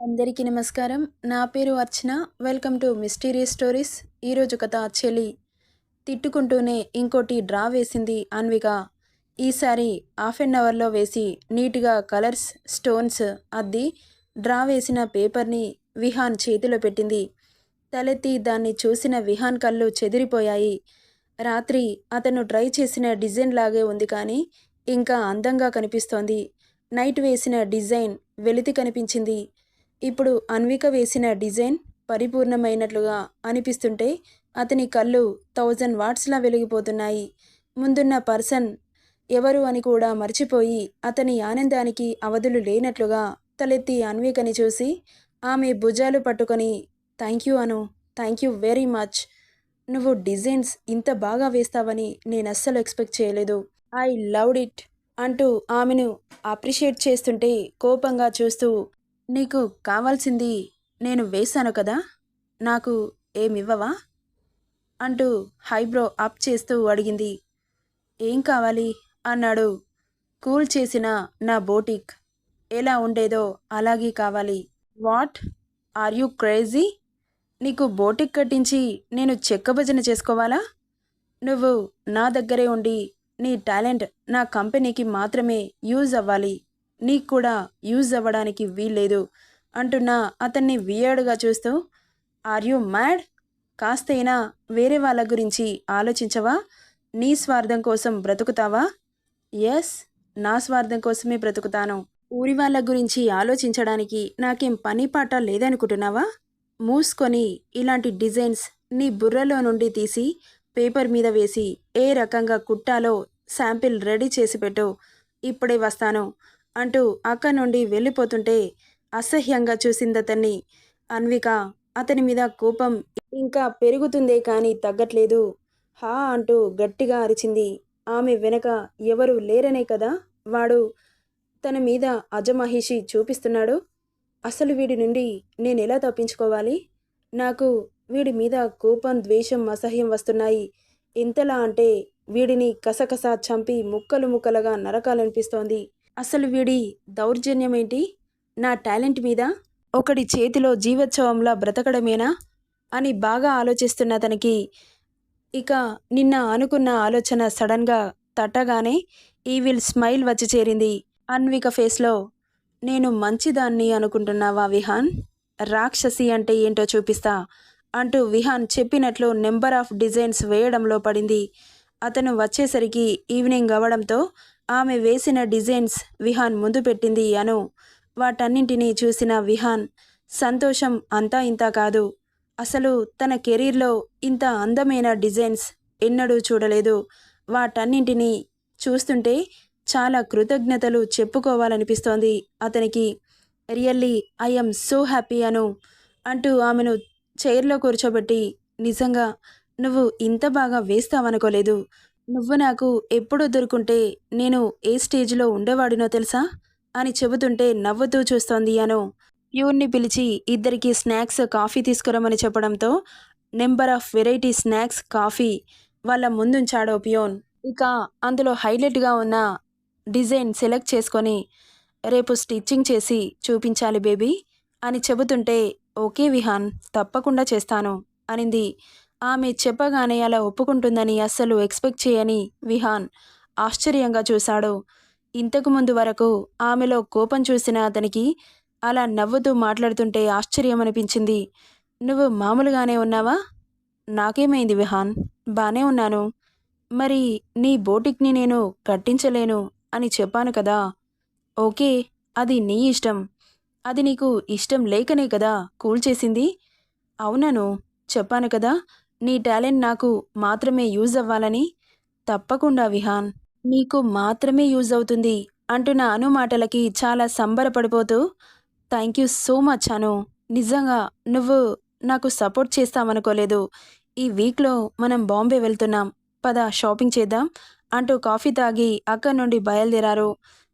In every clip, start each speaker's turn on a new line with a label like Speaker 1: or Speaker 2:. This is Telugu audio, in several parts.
Speaker 1: అందరికీ నమస్కారం. నా పేరు Archana. Welcome to mysterious stories. ఈరోజు కథ చెలి. తిట్టుకుంటూనే ఇంకోటి డ్రా వేసింది అన్విక. ఈసారి హాఫ్ అన్ అవర్లో వేసి నీట్గా కలర్స్ స్టోన్స్ అద్ది డ్రా వేసిన పేపర్ని విహాన్ చేతిలో పెట్టింది. తలెత్తి దాన్ని చూసిన విహాన్ కళ్ళు చెదిరిపోయాయి. రాత్రి అతను ట్రై చేసిన డిజైన్ లాగే ఉంది, కానీ ఇంకా అందంగా కనిపిస్తోంది. నైట్ వేసిన డిజైన్ వెలితి కనిపించింది. ఇప్పుడు అన్విక వేసిన డిజైన్ పరిపూర్ణమైనట్లుగా అనిపిస్తుంటే అతని కళ్ళు 1000 వాట్స్లా వెలిగిపోతున్నాయి. ముందున్న పర్సన్ ఎవరు అని కూడా మర్చిపోయి అతని ఆనందానికి అవధులు లేనట్లుగా తలెత్తి అన్వికని చూసి ఆమె భుజాలు పట్టుకొని, thank you Anu, thank you very much. నువ్వు డిజైన్స్ ఇంత బాగా వేస్తావని నేను అస్సలు ఎక్స్పెక్ట్ చేయలేదు. ఐ లవ్డ్ ఇట్ అంటూ ఆమెను అప్రిషియేట్ చేస్తుంటే కోపంగా చూస్తూ, నీకు కావాల్సింది నేను వేశాను కదా, నాకు ఏమివ్వవా అంటూ హైబ్రో అప్ చేస్తూ అడిగింది. ఏం కావాలి అన్నాడు. కూల్ చేసిన నా బోటిక్ ఎలా ఉండేదో అలాగే కావాలి. What are you crazy? నీకు బోటిక్ కట్టించి నేను చెక్క భజన చేసుకోవాలా? నువ్వు నా దగ్గరే ఉండి నీ టాలెంట్ నా కంపెనీకి మాత్రమే యూజ్ అవ్వాలి, నీకు కూడా యూజ్ అవ్వడానికి వీల్లేదు అంటున్నా అతన్ని వియర్డ్గా చూస్తూ, ఆర్ యూ మ్యాడ్? కాస్తైనా వేరే వాళ్ళ గురించి ఆలోచించవా? నీ స్వార్థం కోసం బ్రతుకుతావా? ఎస్, నా స్వార్థం కోసమే బ్రతుకుతాను. ఊరి వాళ్ళ గురించి ఆలోచించడానికి నాకేం పని పాట లేదనుకుంటున్నావా? మూసుకొని ఇలాంటి డిజైన్స్ నీ బుర్రలో నుండి తీసి పేపర్ మీద వేసి ఏ రకంగా కుట్టాలో శాంపిల్ రెడీ చేసి పెట్టు, ఇప్పుడే వస్తాను అంటూ అక్కడి నుండి వెళ్ళిపోతుంటే అసహ్యంగా చూసిందతన్ని. అన్విక అతని మీద కోపం ఇంకా పెరుగుతుందే కానీ తగ్గట్లేదు. హా అంటూ గట్టిగా అరిచింది. ఆమె వెనక ఎవరు లేరనే కదా వాడు తన మీద అజమహిషి చూపిస్తున్నాడు. అసలు వీడి నుండి నేనెలా తప్పించుకోవాలి? నాకు వీడి మీద కోపం, ద్వేషం, అసహ్యం వస్తున్నాయి. ఎంతలా అంటే వీడిని కసకస చంపి ముక్కలు ముక్కలుగా నరకాలనిపిస్తోంది. అసలు వీడి దౌర్జన్యమేంటి? నా టాలెంట్ మీద ఒకడి చేతిలో జీవోత్సవంలా బ్రతకడమేనా అని బాగా ఆలోచిస్తున్న తనకి ఇక నిన్న అనుకున్న ఆలోచన సడన్గా తట్టగానే ఈవిల్ స్మైల్ వచ్చి చేరింది అన్విక ఫేస్లో. నేను మంచిదాన్ని అనుకుంటున్నావా విహాన్? రాక్షసి అంటే ఏంటో చూపిస్తా అంటూ విహాన్ చెప్పినట్లు నెంబర్ ఆఫ్ డిజైన్స్ వేయడంలో పడింది. అతను వచ్చేసరికి ఈవినింగ్ అవడంతో ఆమె వేసిన డిజైన్స్ విహాన్ ముందు పెట్టింది అను. వాటన్నింటినీ చూసిన విహాన్ సంతోషం అంతా ఇంతా కాదు. అసలు తన కెరీర్లో ఇంత అందమైన డిజైన్స్ ఎన్నడూ చూడలేదు. వాటన్నింటినీ చూస్తుంటే చాలా కృతజ్ఞతలు చెప్పుకోవాలనిపిస్తోంది అతనికి. రియల్లీ ఐఎమ్ సో హ్యాపీ అను అంటూ ఆమెను చైర్లో కూర్చోబెట్టి, నిజంగా నువ్వు ఇంత బాగా వేస్తావనుకోలేదు. నువ్వు నాకు ఎప్పుడు దొరుకుంటే నేను ఏ స్టేజ్లో ఉండేవాడినో తెలుసా అని చెబుతుంటే నవ్వుతూ చూస్తోంది అను. ప్యూర్ని పిలిచి ఇద్దరికి స్నాక్స్, కాఫీ తీసుకురమని చెప్పడంతో number of variety snacks, coffee వాళ్ళ ముందుంచాడో ప్యూన్. ఇక అందులో హైలైట్గా ఉన్న డిజైన్ సెలెక్ట్ చేసుకొని, రేపు స్టిచ్చింగ్ చేసి చూపించాలి బేబీ అని చెబుతుంటే, ఓకే విహాన్, తప్పకుండా చేస్తాను అనింది. ఆమె చెప్పగానే అలా ఒప్పుకుంటుందని అస్సలు ఎక్స్పెక్ట్ చేయని విహాన్ ఆశ్చర్యంగా చూశాడు. ఇంతకుముందు వరకు ఆమెలో కోపం చూసిన అతనికి అలా నవ్వుతూ మాట్లాడుతుంటే ఆశ్చర్యం అనిపించింది. నువ్వు మామూలుగానే ఉన్నావా? నాకేమైంది విహాన్, బానే ఉన్నాను. మరి నీ బోటిక్ని నేను కట్టించలేను అని చెప్పాను కదా. ఓకే, అది నీ ఇష్టం. అది నీకు ఇష్టం లేకనే కదా కూల్చేసింది. అవునను, చెప్పాను కదా నీ టాలెంట్ నాకు మాత్రమే యూజ్ అవ్వాలని. తప్పకుండా విహాన్, నీకు మాత్రమే యూజ్ అవుతుంది అంటున్న అను మాటలకి చాలా సంబరపడిపోతూ, థ్యాంక్ యూ సో మచ్ అను. నిజంగా నువ్వు నాకు సపోర్ట్ చేస్తావనుకోలేదు. ఈ వీక్లో మనం బాంబే వెళ్తున్నాం, పద షాపింగ్ చేద్దాం అంటూ కాఫీ తాగి అక్కడి నుండి బయలుదేరారు.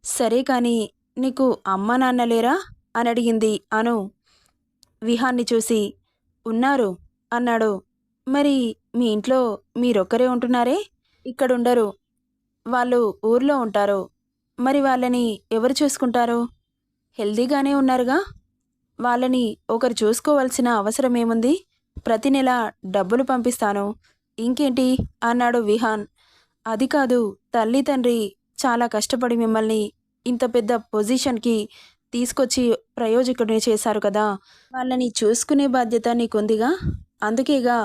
Speaker 1: సరే కానీ నీకు అమ్మా నాన్న లేరా అని అడిగింది అను విహాన్ని చూసి. ఉన్నారు అన్నాడు. మరి మీ ఇంట్లో మీరొక్కరే ఉంటున్నారే? ఇక్కడుండరు, వాళ్ళు ఊర్లో ఉంటారు. మరి వాళ్ళని ఎవరు చూసుకుంటారు? హెల్దీగానే ఉన్నారుగా? వాళ్ళని ఒకరు చూసుకోవాల్సిన అవసరమేముంది? ప్రతి నెల డబ్బులు పంపిస్తాను. ఇంకేంటి? అన్నాడు విహాన్. అది కాదు, తల్లి తండ్రి చాలా కష్టపడి మిమ్మల్ని ఇంత పెద్ద పొజిషన్‌కి తీసుకొచ్చి ప్రయోజకుడిని చేశారు కదా! వాళ్ళని చూసుకునే బాధ్యత నీకుందిగా! అందుకేగా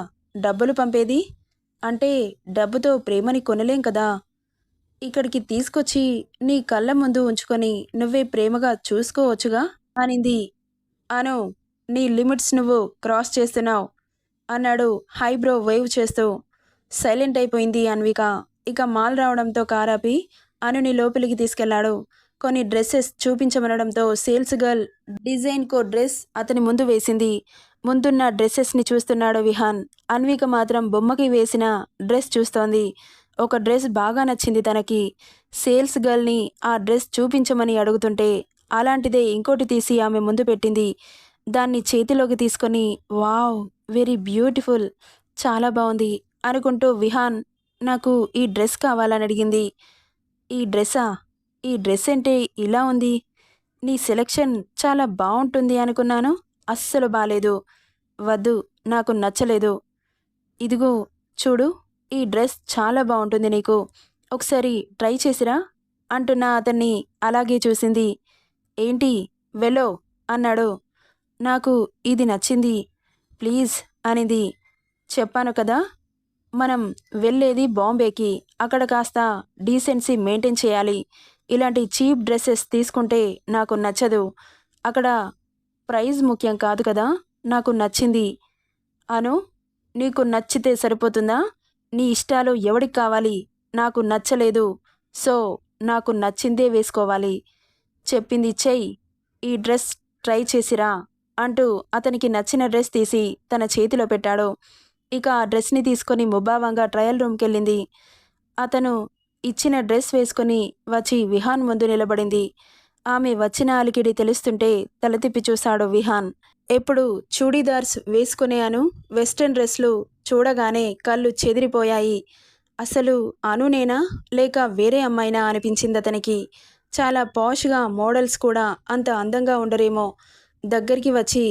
Speaker 1: డబ్బులు పంపేది. అంటే డబ్బుతో ప్రేమని కొనలేం కదా! ఇక్కడికి తీసుకొచ్చి నీ కళ్ళ ముందు ఉంచుకొని నువ్వే ప్రేమగా చూసుకోవచ్చుగా అనింది. అను, నీ లిమిట్స్ నువ్వు క్రాస్ చేస్తున్నావు అన్నాడు హైబ్రో వేవ్ చేస్తూ. సైలెంట్ అయిపోయింది అన్విక. ఇక మాల్ రావడంతో కారాపి అనుని లోపలికి తీసుకెళ్లాడు. కొన్ని డ్రెస్సెస్ చూపించమనడంతో సేల్స్ గర్ల్ డిజైన్ కో డ్రెస్ అతని ముందు వేసింది. ముందున్న డ్రెస్సెస్ని చూస్తున్నాడు విహాన్. అన్విక మాత్రం బొమ్మకి వేసిన డ్రెస్ చూస్తోంది. ఒక డ్రెస్ బాగా నచ్చింది తనకి. సేల్స్ గర్ల్ని ఆ డ్రెస్ చూపించమని అడుగుతుంటే అలాంటిదే ఇంకోటి తీసి ఆమె ముందు పెట్టింది. దాన్ని చేతిలోకి తీసుకొని వావ్, వెరీ బ్యూటిఫుల్, చాలా బాగుంది అనుకుంటూ విహాన్, నాకు ఈ డ్రెస్ కావాలని అడిగింది. ఈ డ్రెస్సా? ఈ డ్రెస్ ఏంటి ఇలా ఉంది? నీ సెలెక్షన్ చాలా బాగుంటుంది అనుకున్నాను, అస్సలు బాలేదు. వద్దు, నాకు నచ్చలేదు. ఇదిగో చూడు, ఈ డ్రెస్ చాలా బాగుంటుంది నీకు, ఒకసారి ట్రై చేసిరా అంటున్న అతన్ని అలాగే చూసింది. ఏంటి వెలో అన్నాడు. నాకు ఇది నచ్చింది ప్లీజ్ అనింది. చెప్పాను కదా, మనం వెళ్ళేది బాంబేకి, అక్కడ కాస్త డీసెన్సీ మెయింటైన్ చేయాలి. ఇలాంటి చీప్ డ్రెస్సెస్ తీసుకుంటే నాకు నచ్చదు. అక్కడ ప్రైజ్ ముఖ్యం కాదు కదా, నాకు నచ్చింది. అను, నీకు నచ్చితే సరిపోతుందా? నీ ఇష్టాలు ఎవడికి కావాలి? నాకు నచ్చలేదు, సో నాకు నచ్చిందే వేసుకోవాలి. చెప్పింది చెయ్యి, ఈ డ్రెస్ ట్రై చేసిరా అంటూ అతనికి నచ్చిన డ్రెస్ తీసి తన చేతిలో పెట్టాడు. ఇక ఆ డ్రెస్ని తీసుకొని ముభావంగా ట్రయల్ రూమ్కెళ్ళింది. అతను ఇచ్చిన డ్రెస్ వేసుకొని వచ్చి విహాన్ ముందు నిలబడింది. ఆమె వచ్చిన అలికిడి తెలుస్తుంటే తల తిప్పి చూశాడు విహాన్. ఎప్పుడు చూడీదార్స్ వేసుకునే అను వెస్ట్రన్ డ్రెస్లు చూడగానే కళ్ళు చెదిరిపోయాయి. అసలు అనునేనా లేక వేరే అమ్మాయినా అనిపించింది అతనికి. చాలా పాష్గా మోడల్స్ కూడా అంత అందంగా ఉండరేమో. దగ్గరికి వచ్చి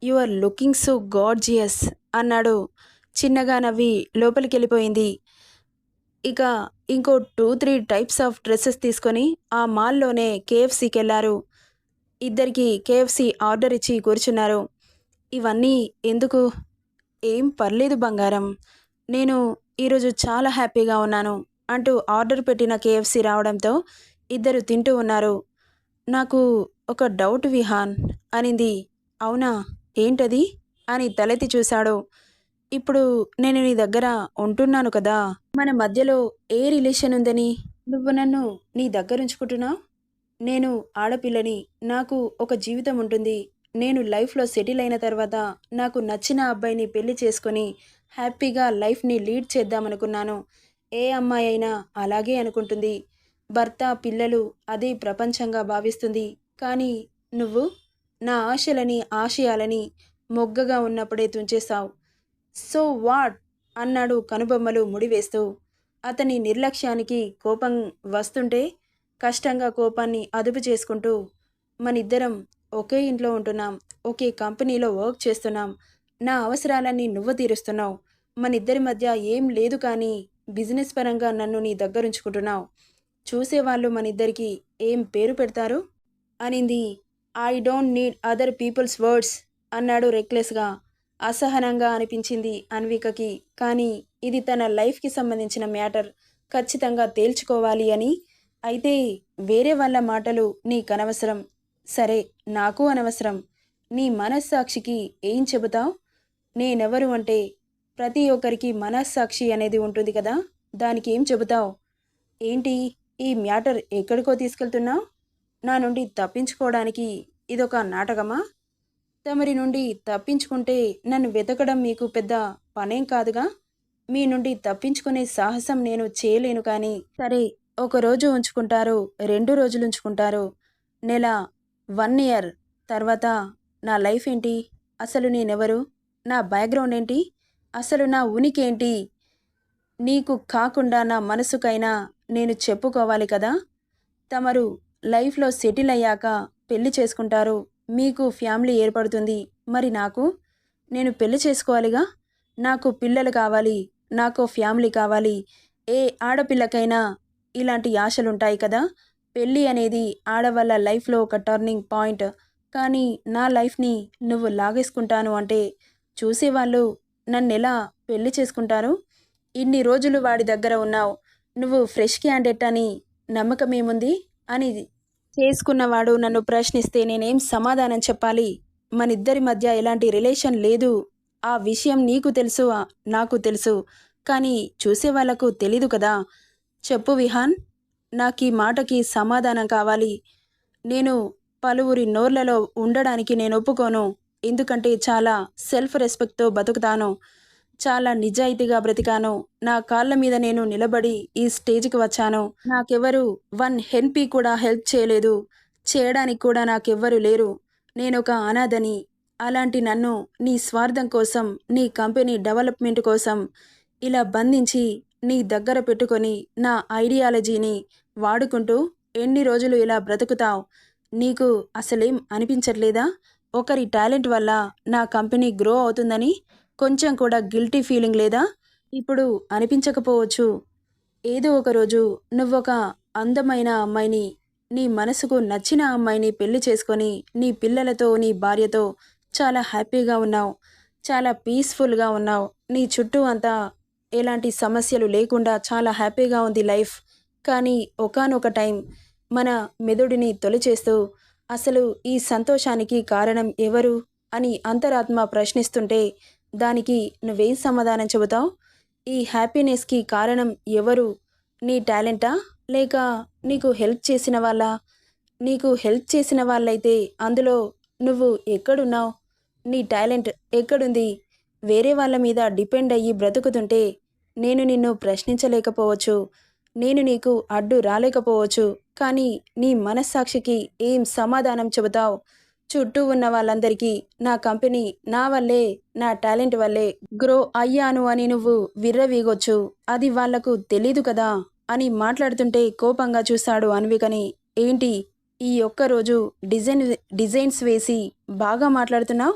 Speaker 1: you are looking so gorgeous అన్నాడు. చిన్నగా నవ్వి లోపలికెళ్ళిపోయింది. ఇక ఇంకో 2-3 టైప్స్ ఆఫ్ డ్రెస్సెస్ తీసుకొని ఆ మాల్లోనే కేఎఫ్సీకి వెళ్ళారు. ఇద్దరికి కేఎఫ్సీ ఆర్డర్ ఇచ్చి కూర్చున్నారు. ఇవన్నీ ఎందుకు? ఏం పర్లేదు బంగారం, నేను ఈరోజు చాలా హ్యాపీగా ఉన్నాను అంటూ ఆర్డర్ పెట్టిన కేఎఫ్సీ రావడంతో ఇద్దరు తింటూ ఉన్నారు. నాకు ఒక డౌట్ విహాన్ అనింది. అవునా, ఏంటది అని తలెత్తి చూశాడు. ఇప్పుడు నేను నీ దగ్గర ఉంటున్నాను కదా, మన మధ్యలో ఏ రిలేషన్ ఉందని నువ్వు నన్ను నీ దగ్గరుంచుకుంటున్నావు? నేను ఆడపిల్లని, నాకు ఒక జీవితం ఉంటుంది. నేను లైఫ్లో సెటిల్ అయిన తర్వాత నాకు నచ్చిన అబ్బాయిని పెళ్లి చేసుకొని హ్యాపీగా లైఫ్ని లీడ్ చేద్దామనుకున్నాను. ఏ అమ్మాయి అయినా అలాగే అనుకుంటుంది. భర్త, పిల్లలు అదే ప్రపంచంగా భావిస్తుంది. కానీ నువ్వు నా ఆశలని, ఆశయాలని మొగ్గగా ఉన్నప్పుడే తుంచేశావు. సో వాట్ అన్నాడు కనుబొమ్మలు ముడివేస్తూ. అతని నిర్లక్ష్యానికి కోపం వస్తుంటే కష్టంగా కోపాన్ని అదుపు చేసుకుంటూ, మనిద్దరం ఒకే ఇంట్లో ఉంటున్నాం, ఒకే కంపెనీలో వర్క్ చేస్తున్నాం, నా అవసరాలన్నీ నువ్వు తీరుస్తున్నావు, మనిద్దరి మధ్య ఏం లేదు కానీ బిజినెస్ పరంగా నన్ను నీ దగ్గరుంచుకుంటున్నావు. చూసేవాళ్ళు మనిద్దరికి ఏం పేరు పెడతారు అనింది. I don't need other people's words అన్నాడు రెక్లెస్గా. అసహనంగా అనిపించింది అన్వికకి. కానీ ఇది తన లైఫ్కి సంబంధించిన మ్యాటర్, ఖచ్చితంగా తేల్చుకోవాలి అని. అయితే వేరే వాళ్ళ మాటలు నీకనవసరం. సరే, నాకు అనవసరం. నీ మనస్సాక్షికి ఏం చెబుతావు? నేనెవరు అంటే ప్రతి ఒక్కరికి మనస్సాక్షి అనేది ఉంటుంది కదా, దానికి ఏం చెబుతావు? ఏంటి ఈ మ్యాటర్ ఎక్కడికో తీసుకెళ్తున్నావు? నా నుండి తప్పించుకోవడానికి ఇదొక నాటకమా? తమరి నుండి తప్పించుకుంటే నన్ను వెతకడం మీకు పెద్ద పనేం కాదుగా. మీ నుండి తప్పించుకునే సాహసం నేను చేయలేను. కానీ సరే, ఒకరోజు ఉంచుకుంటారు, 2 రోజులు ఉంచుకుంటారు, నెల, 1 ఇయర్ తర్వాత నా లైఫ్ ఏంటి? అసలు నేనెవరు? నా బ్యాక్గ్రౌండ్ ఏంటి? అసలు నా ఉనికి ఏంటి? నీకు కాకుండా నా మనసుకైనా నేను చెప్పుకోవాలి కదా. తమరు లైఫ్లో సెటిల్ అయ్యాక పెళ్లి చేసుకుంటారు, మీకు ఫ్యామిలీ ఏర్పడుతుంది. మరి నాకు? నేను పెళ్లి చేసుకోవాలిగా. నాకు పిల్లలు కావాలి, నాకు ఫ్యామిలీ కావాలి. ఏ ఆడపిల్లకైనా ఇలాంటి ఆశలుంటాయి కదా. పెళ్ళి అనేది ఆడవాళ్ళ లైఫ్లో ఒక టర్నింగ్ పాయింట్. కానీ నా లైఫ్ని నువ్వు లాగేసుకుంటాను అంటే చూసేవాళ్ళు నన్నెలా పెళ్లి చేసుకుంటారు? ఇన్ని రోజులు వాడి దగ్గర ఉన్నావు, నువ్వు ఫ్రెష్ క్యాండిడేట్ అని నమ్మకమేముంది అని చేసుకున్నవాడు నన్ను ప్రశ్నిస్తే నేనేం సమాధానం చెప్పాలి? మనిద్దరి మధ్య ఎలాంటి రిలేషన్ లేదు. ఆ విషయం నీకు తెలుసు, నాకు తెలుసు. కానీ చూసేవాళ్లకు తెలీదు కదా. చెప్పు విహాన్, నాకీ మాటకి సమాధానం కావాలి. నేను పలువురి నోర్లలో ఉండడానికి నేను ఒప్పుకోను. ఎందుకంటే చాలా సెల్ఫ్ రెస్పెక్ట్తో బతుకుతాను. చాలా నిజాయితీగా బ్రతికాను. నా కాళ్ళ మీద నేను నిలబడి ఈ స్టేజ్కి వచ్చాను. నాకెవరు 1 హెన్పీ కూడా హెల్ప్ చేయలేదు. చేయడానికి కూడా నాకెవ్వరు లేరు. నేనొక అనాథని. అలాంటి నన్ను నీ స్వార్థం కోసం, నీ కంపెనీ డెవలప్మెంట్ కోసం ఇలా బంధించి నీ దగ్గర పెట్టుకొని నా ఐడియాలజీని వాడుకుంటూ ఎన్ని రోజులు ఇలా బ్రతుకుతావు? నీకు అసలేం అనిపించట్లేదా? ఒకరి టాలెంట్ వల్ల నా కంపెనీ గ్రో అవుతుందని కొంచెం కూడా గిల్టీ ఫీలింగ్ లేదా? ఇప్పుడు అనిపించకపోవచ్చు. ఏదో ఒకరోజు నువ్వొక అందమైన అమ్మాయిని, నీ మనసుకు నచ్చిన అమ్మాయిని పెళ్లి చేసుకొని నీ పిల్లలతో, నీ భార్యతో చాలా హ్యాపీగా ఉన్నావు. చాలా పీస్ఫుల్గా ఉన్నావు. నీ చుట్టూ అంతా ఎలాంటి సమస్యలు లేకుండా చాలా హ్యాపీగా ఉంది లైఫ్. కానీ ఒకానొక టైం మన మెదడుని తొలిచేస్తూ అసలు ఈ సంతోషానికి కారణం ఎవరు అని అంతరాత్మ ప్రశ్నిస్తుంటే దానికి నువ్వేం సమాధానం చెబుతావు? ఈ హ్యాపీనెస్కి కారణం ఎవరు? నీ టాలెంటా, లేక నీకు హెల్ప్ చేసిన వాళ్ళా? నీకు హెల్ప్ చేసిన వాళ్ళైతే అందులో నువ్వు ఎక్కడున్నావు? నీ టాలెంట్ ఎక్కడుంది? వేరే వాళ్ళ మీద డిపెండ్ అయ్యి బ్రతుకుతుంటే నేను నిన్ను ప్రశ్నించలేకపోవచ్చు, నేను నీకు అడ్డు రాలేకపోవచ్చు. కానీ నీ మనస్సాక్షికి ఏం సమాధానం చెబుతావు? చుట్టూ ఉన్న వాళ్ళందరికీ నా కంపెనీ నా వల్లే, నా టాలెంట్ వల్లే గ్రో అయ్యాను అని నువ్వు విర్రవీగొచ్చు. అది వాళ్లకు తెలీదు కదా అని మాట్లాడుతుంటే కోపంగా చూశాడు అన్వికని. ఏంటి ఈ ఒక్కరోజు డిజైన్స్ వేసి బాగా మాట్లాడుతున్నావు?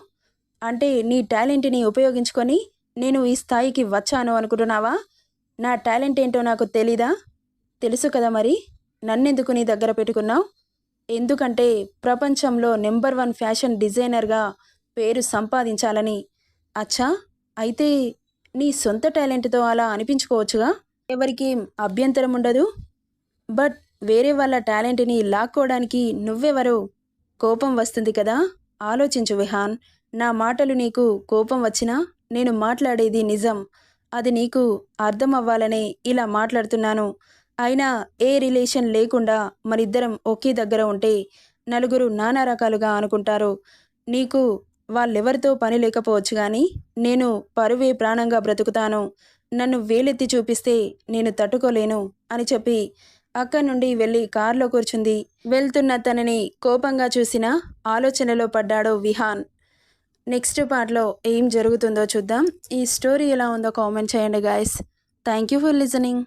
Speaker 1: అంటే నీ టాలెంట్ని ఉపయోగించుకొని నేను ఈ స్థాయికి వచ్చాను అనుకుంటున్నావా? నా టాలెంట్ ఏంటో నాకు తెలీదా? తెలుసు కదా. మరి నన్నెందుకు నీ దగ్గర పెట్టుకున్నావు? ఎందుకంటే ప్రపంచంలో నెంబర్ 1 ఫ్యాషన్ డిజైనర్గా పేరు సంపాదించాలని. అచ్చా, అయితే నీ సొంత టాలెంట్తో అలా అనిపించుకోవచ్చుగా. ఎవరికేం అభ్యంతరం ఉండదు. బట్ వేరే వాళ్ళ టాలెంట్ని లాక్కోవడానికి నువ్వెవరు? కోపం వస్తుంది కదా. ఆలోచించు విహాన్. నా మాటలు నీకు కోపం వచ్చినా నేను మాట్లాడేది నిజం. అది నీకు అర్థం అవ్వాలనే ఇలా మాట్లాడుతున్నాను. అయినా ఏ రిలేషన్ లేకుండా మనిద్దరం ఒకే దగ్గర ఉంటే నలుగురు నానా రకాలుగా అనుకుంటారు. నీకు వాళ్ళెవరితో పని లేకపోవచ్చు, కానీ నేను పరువే ప్రాణంగా బ్రతుకుతాను. నన్ను వేలెత్తి చూపిస్తే నేను తట్టుకోలేను అని చెప్పి అక్కడి నుండి వెళ్ళి కారులో కూర్చుంది. వెళ్తున్న తనని కోపంగా చూసిన ఆలోచనలో పడ్డాడు విహాన్. నెక్స్ట్ పార్ట్లో ఏం జరుగుతుందో చూద్దాం. ఈ స్టోరీ ఎలా ఉందో కామెంట్ చేయండి guys. Thank you for listening.